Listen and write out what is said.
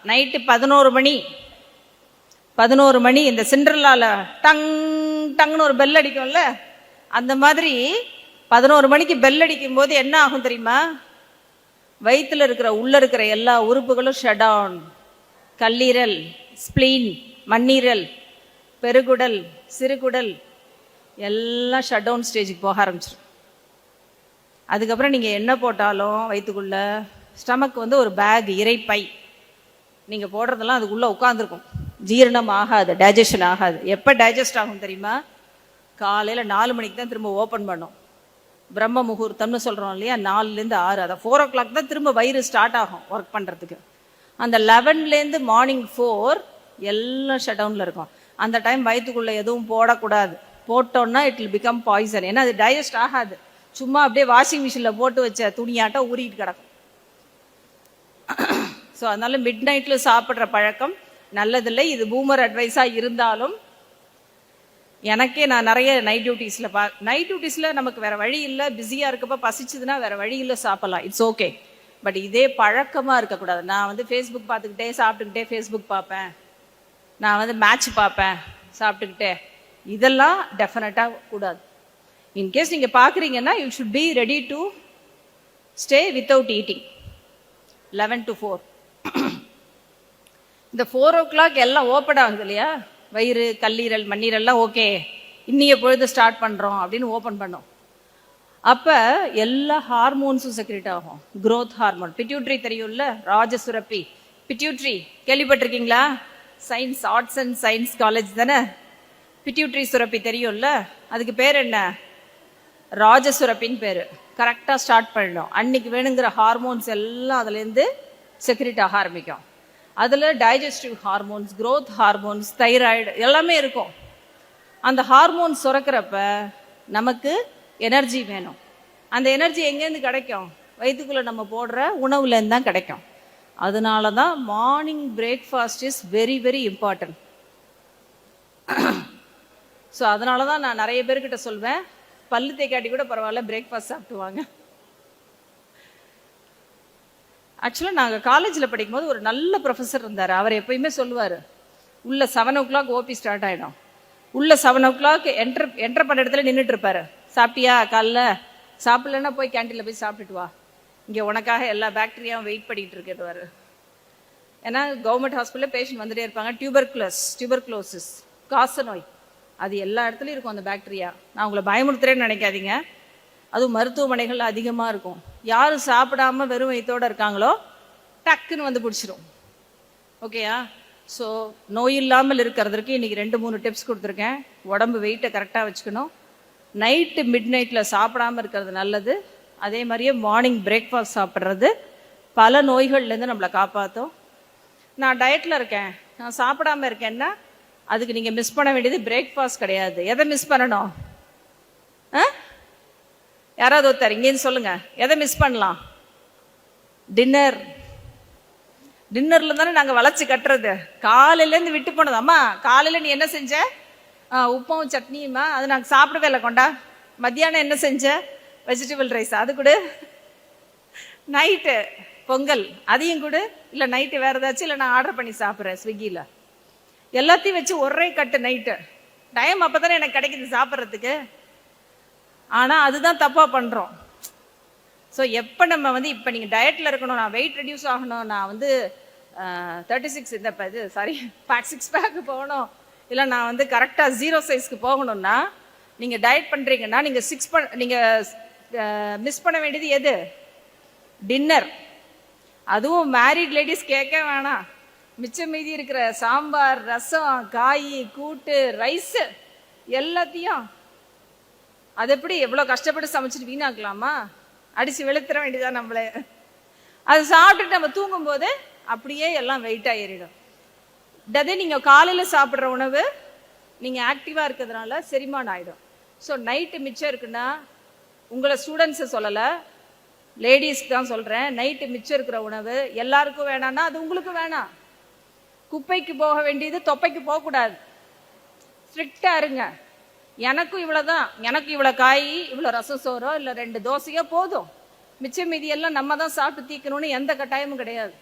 Night 11 மணி இந்த சிண்ட்ரலால tongue டங்னு ஒரு bell அடிக்கும்ல, அந்த மாதிரி 11 மணிக்கு பெல் அடிக்கும் போது என்ன ஆகும் தெரியுமா? வயிற்றுல இருக்கிற உள்ள இருக்கிற எல்லா உறுப்புகளும் ஷட் டவுன். கல்லீரல், ஸ்பிளீன், மண்ணீரல், பெருகுடல், சிறுகுடல் எல்லாம் ஷட் டவுன் ஸ்டேஜுக்கு போக ஆரம்பிச்சிடும். அதுக்கப்புறம் நீங்கள் என்ன போட்டாலும் வயிற்றுக்குள்ள ஸ்டமக் வந்து ஒரு பேக், இறைப்பை, நீங்கள் போடுறதெல்லாம் அதுக்குள்ளே உட்காந்துருக்கும். ஜீரணம் ஆகாது, டைஜஷன் ஆகாது. எப்போ டைஜஸ்ட் ஆகும் தெரியுமா? காலையில் 4 மணிக்கு தான் திரும்ப ஓப்பன் பண்ணும். பிரம்ம முகூர்த்தம்னு சொல்கிறோம் இல்லையா, 4லேருந்து 6, அதை 4 o'clock தான் திரும்ப வயிறு ஸ்டார்ட் ஆகும் ஒர்க் பண்ணுறதுக்கு. அந்த 11லேருந்து மார்னிங் 4 எல்லாம் ஷட் டவுனில் இருக்கும். அந்த டைம் வயிற்றுக்குள்ளே எதுவும் போடக்கூடாது. போட்டோன்னா இட் வில் பிகம் பாய்சன். ஏன்னா அது டைஜஸ்ட் ஆகாது. சும்மா அப்படியே வாஷிங் மிஷினில் போட்டு வச்ச துணியாட்டம் ஊறிட்டு கிடக்கும். ஸோ அதனால மிட் நைட்டில் சாப்பிட்ற பழக்கம் நல்லதில்லை. இது பூமர் அட்வைஸாக இருந்தாலும் எனக்கே நான் நிறைய நைட் டியூட்டிஸில் நமக்கு வேறு வழி இல்லை, பிஸியாக இருக்கப்போ பசிச்சுதுன்னா வேறு வழி இல்லை, சாப்பிட்லாம், இட்ஸ் ஓகே. பட் இதே பழக்கமாக இருக்கக்கூடாது. நான் வந்து ஃபேஸ்புக் பார்த்துக்கிட்டே சாப்பிட்டுக்கிட்டே ஃபேஸ்புக் பார்ப்பேன், நான் வந்து மேட்ச் பார்ப்பேன் சாப்பிட்டுக்கிட்டே, இதெல்லாம் டெஃபினட்டாக கூடாது. இன்கேஸ் நீங்கள் பார்க்குறீங்கன்னா you should be ready to stay without eating 11 to 4. இந்த 4 o'clock எல்லாம் ஓப்பன் ஆகுது இல்லையா, வயிறு, கல்லீரல், மண்ணீரல்லாம் ஓகே, இன்னைய பொழுது ஸ்டார்ட் பண்ணுறோம் அப்படின்னு ஓப்பன் பண்ணோம். அப்போ எல்லா ஹார்மோன்ஸும் செக்ரேட் ஆகும். க்ரோத் ஹார்மோன், பிட்யூட்ரி தெரியும்ல, ராஜசுரப்பி, பிட்யூட்ரி கேள்விப்பட்டிருக்கீங்களா? Science, arts and science college தானே. பிட்யூட்ரி சுரப்பி தெரியும்ல, அதுக்கு பேர் என்ன? ராஜசுரப்பின்னு பேர். கரெக்டாக ஸ்டார்ட் பண்ணிடும். அன்னைக்கு வேணுங்கிற ஹார்மோன்ஸ் எல்லாம் அதுலேருந்து செக்ரேட் ஆக ஆரம்பிக்கும். அதில் digestive hormones, growth hormones, thyroid எல்லாமே இருக்கும். அந்த ஹார்மோன்ஸ் சுரக்கிறப்ப நமக்கு எனர்ஜி வேணும். அந்த எனர்ஜி எங்கேருந்து கிடைக்கும்? வயிற்றுக்குள்ளே நம்ம போடுற உணவுலேருந்து தான் கிடைக்கும். அதனால தான் morning breakfast is very very important. So அதனால தான் நான் நிறைய பேர்கிட்ட சொல்வேன், பல்லு தேக்காட்டி கூட பரவாயில்ல, பிரேக்ஃபாஸ்ட் சாப்பிட்டுவாங்க. ஆக்சுவலாக நாங்கள் காலேஜில் படிக்கும்போது ஒரு நல்ல ப்ரொஃபஸர் இருந்தார். அவர் எப்பயுமே சொல்லுவார், உள்ள 7 o'clock ஓபி ஸ்டார்ட் ஆகிடும். உள்ள 7 o'clock என்டர் பண்ண இடத்துல நின்றுட்டு இருப்பாரு. சாப்பிட்டியா? காலைல சாப்பிடலன்னா போய் கேன்டீனில் போய் சாப்பிட்டுட்டு வா, இங்கே உனக்காக எல்லா பாக்டீரியாவும் வெயிட் பண்ணிட்டு இருக்கேடுவார். ஏன்னா கவர்மெண்ட் ஹாஸ்பிட்டலில் பேஷண்ட் வந்துட்டே இருப்பாங்க. டியூபர்குலோசிஸ், காச நோய், அது எல்லா இடத்துலையும் இருக்கும் அந்த பாக்டீரியா. நான் உங்களை பயமுறுத்துறேன்னு நினைக்காதீங்க, அதுவும் மருத்துவமனைகள் அதிகமாக இருக்கும். யாரும் சாப்பிடாம வெறும் வயிற்றோடு இருக்காங்களோ டக்குன்னு வந்து பிடிச்சிரும். ஓகேயா? ஸோ நோய் இல்லாமல் இருக்கிறதுக்கு இன்றைக்கி 2-3 டிப்ஸ் கொடுத்துருக்கேன். உடம்பு வெயிட்டை கரெக்டாக வச்சுக்கணும், நைட்டு மிட் நைட்டில் சாப்பிடாமல் இருக்கிறது நல்லது. அதே மாதிரியே மார்னிங் பிரேக்ஃபாஸ்ட் சாப்பிட்றது பல நோய்கள்லேருந்து நம்மளை காப்பாற்றும். நான் டயட்டில் இருக்கேன், நான் சாப்பிடாமல் இருக்கேன்னா அதுக்கு நீங்கள் மிஸ் பண்ண வேண்டியது பிரேக்ஃபாஸ்ட் கிடையாது. எதை மிஸ் பண்ணணும்? யாராவது ஒருத்தர் இங்கேருந்து சொல்லுங்க, எதை மிஸ் பண்ணலாம்? டின்னர். டின்னரில் தானே நாங்கள் வளைச்சி கட்டுறது. காலையிலேருந்து விட்டு போனது. அம்மா காலையில் நீ என்ன செஞ்ச? உப்பும் சட்னியுமா, அது நாங்கள் சாப்பிடவே இல்லை. கொண்டா. மத்தியானம் என்ன செஞ்ச? வெஜிடபிள் ரைஸ், அது கூட. நைட்டு பொங்கல், அதையும் கூட. இல்லை நைட்டு வேறு ஏதாச்சும், இல்லை நான் ஆர்டர் பண்ணி சாப்பிட்றேன் ஸ்விக்கியில். எல்லாத்தையும் வச்சு ஒரே கட்டு நைட்டு. டைம் அப்போ தானே எனக்கு கிடைக்குது சாப்பிட்றதுக்கு. ஆனால் அதுதான் தப்பாக பண்ணுறோம். ஸோ எப்போ நம்ம வந்து இப்போ நீங்கள் டயட்டில் இருக்கணும், நான் வெயிட் ரெடியூஸ் ஆகணும், நான் வந்து 36 இந்த இது ஃபேட் 6 பேக்கு போகணும், இல்லை நான் வந்து கரெக்டாக 0 சைஸ்க்கு போகணும்னா, நீங்கள் டயட் பண்ணுறீங்கன்னா நீங்கள் மிஸ் பண்ண வேண்டியது எது? டின்னர். அதுவும் மேரிட் லேடிஸ் கேட்க வேணாம். மிச்சம் மீதி இருக்கிற சாம்பார், ரசம், காய், கூட்டு, ரைஸு எல்லாத்தையும் அது எப்படி எவ்வளோ கஷ்டப்பட்டு சமைச்சிட்டு வீணாக்கலாமா? அடித்து வெளுத்துற வேண்டியதான் நம்மளே. அது சாப்பிட்டுட்டு நம்ம தூங்கும்போது அப்படியே எல்லாம் வெயிட்டாக ஏறிடும். அதே நீங்கள் காலையில் சாப்பிட்ற உணவு நீங்கள் ஆக்டிவாக இருக்கிறதுனால செரிமானம் ஆகிடும். ஸோ நைட்டு மிச்சம் இருக்குன்னா, உங்களை ஸ்டூடெண்ட்ஸை சொல்லலை, லேடிஸ்க்கு தான் சொல்கிறேன், நைட்டு மிச்சம் இருக்கிற உணவு எல்லாருக்கும் வேணான்னா அது உங்களுக்கு வேணாம். குப்பைக்கு போக வேண்டியது தொப்பைக்கு போகக்கூடாது. ஸ்ட்ரிக்டாக இருங்க. எனக்கும் இவ்வளோதான், எனக்கு இவ்வளோ காய், இவ்வளோ ரசம் சோறோ இல்லை 2 தோசையோ போதும், மிச்சம் மீதியெல்லாம் நம்ம தான் சாப்பிட்டு தீக்கணும்னு எந்த கட்டாயமும் கிடையாது.